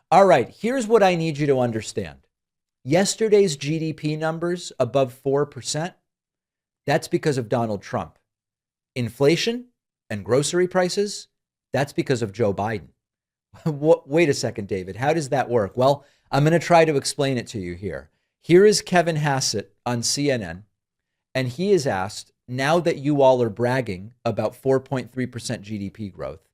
All right, here's what I need you to understand. Yesterday's GDP numbers above 4%, that's because of Donald Trump. Inflation and grocery prices, that's because of Joe Biden. Wait a second, David. How does that work? Well, I'm going to try to explain it to you here. Here is Kevin Hassett on CNN, and he is asked, now that you all are bragging about 4.3% GDP growth,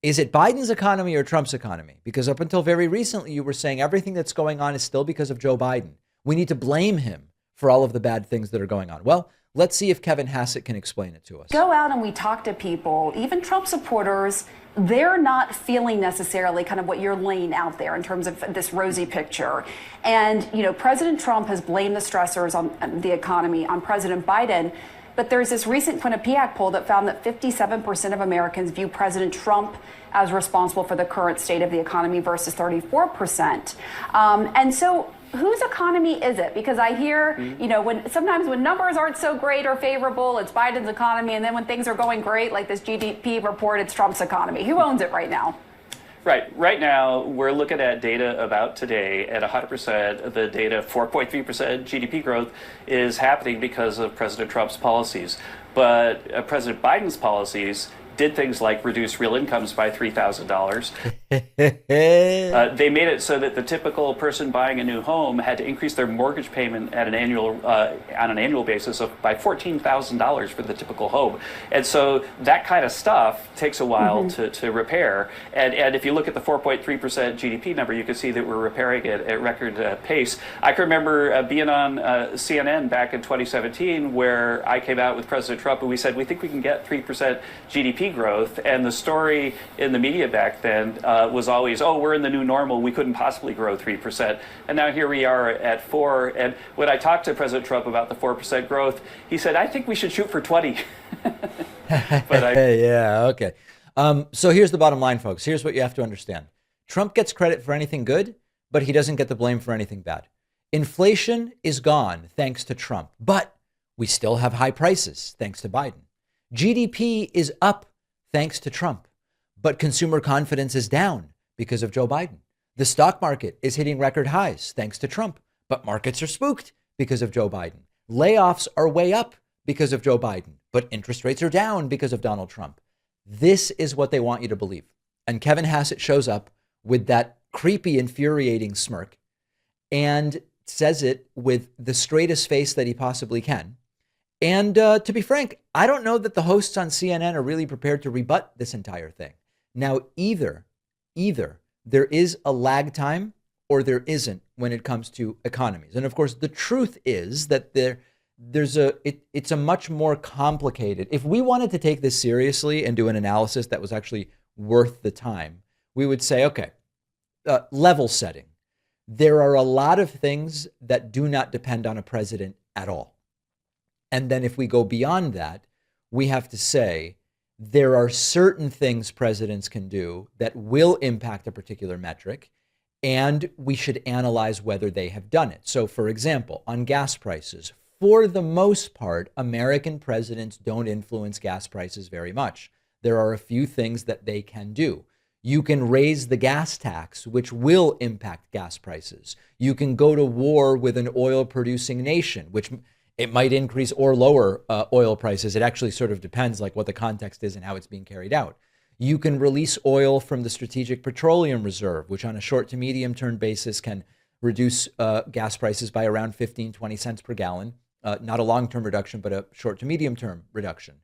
is it Biden's economy or Trump's economy? Because up until very recently, you were saying everything that's going on is still because of Joe Biden. We need to blame him for all of the bad things that are going on. Well, let's see if Kevin Hassett can explain it to us. Go out and we talk to people, even Trump supporters, they're not feeling necessarily kind of what you're laying out there in terms of this rosy picture. And, President Trump has blamed the stressors on the economy on President Biden. But there's this recent Quinnipiac poll that found that 57% of Americans view President Trump as responsible for the current state of the economy versus 34%. And so whose economy is it? Because I hear, sometimes when numbers aren't so great or favorable, it's Biden's economy. And then when things are going great, like this GDP report, it's Trump's economy. Who owns it right now? Right. Right now, we're looking at data about today at 100%. The data, 4.3% GDP growth, is happening because of President Trump's policies. But President Biden's policies did things like reduce real incomes by $3,000. They made it so that the typical person buying a new home had to increase their mortgage payment at on an annual basis by $14,000 for the typical home. And so that kind of stuff takes a while to repair. And if you look at the 4.3% GDP number, you can see that we're repairing it at record pace. I can remember being on CNN back in 2017 where I came out with President Trump and we said, we think we can get 3% GDP growth, and the story in the media back then was always, oh, we're in the new normal, we couldn't possibly grow 3%. And now here we are at 4. And when I talked to President Trump about the 4% growth, he said, I think we should shoot for 20. Yeah, okay. So here's the bottom line, folks. Here's what you have to understand. Trump gets credit for anything good, but he doesn't get the blame for anything bad. Inflation is gone thanks to Trump, but we still have high prices thanks to Biden. GDP is up thanks to Trump, but consumer confidence is down because of Joe Biden. The stock market is hitting record highs thanks to Trump, but markets are spooked because of Joe Biden. Layoffs are way up because of Joe Biden, but interest rates are down because of Donald Trump. This is what they want you to believe. And Kevin Hassett shows up with that creepy, infuriating smirk and says it with the straightest face that he possibly can. And to be frank, I don't know that the hosts on CNN are really prepared to rebut this entire thing. Now, either there is a lag time or there isn't when it comes to economies. And of course, the truth is that it's a much more complicated. If we wanted to take this seriously and do an analysis that was actually worth the time, we would say, okay, level setting. There are a lot of things that do not depend on a president at all. And then if we go beyond that, we have to say there are certain things presidents can do that will impact a particular metric, and we should analyze whether they have done it. So, for example, on gas prices, for the most part, American presidents don't influence gas prices very much. There are a few things that they can do. You can raise the gas tax, which will impact gas prices. You can go to war with an oil-producing nation, which it might increase or lower oil prices. It actually sort of depends like what the context is and how it's being carried out. You can release oil from the Strategic Petroleum Reserve, which on a short to medium term basis can reduce gas prices by around 15, 20 cents per gallon. Not a long-term reduction, but a short to medium term reduction.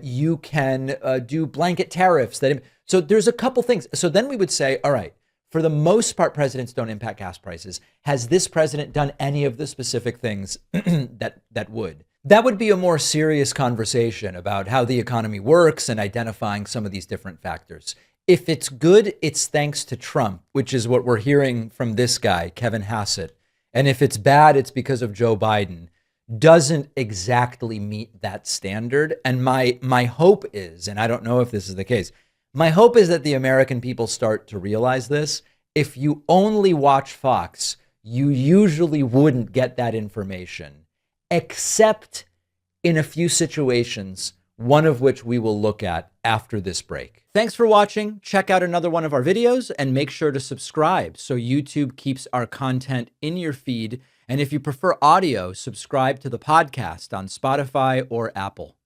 You can do blanket tariffs. So there's a couple things. So then we would say, all right, for the most part, presidents don't impact gas prices. Has this president done any of the specific things that would? That would be a more serious conversation about how the economy works and identifying some of these different factors. If it's good, it's thanks to Trump, which is what we're hearing from this guy, Kevin Hassett. And if it's bad, it's because of Joe Biden. Doesn't exactly meet that standard. And my hope is, and I don't know if this is the case, my hope is that the American people start to realize this. If you only watch Fox, you usually wouldn't get that information, except in a few situations one of which we will look at after this break. Thanks for watching. Check out another one of our videos and make sure to subscribe so YouTube keeps our content in your feed. And if you prefer audio, subscribe to the podcast on Spotify or Apple.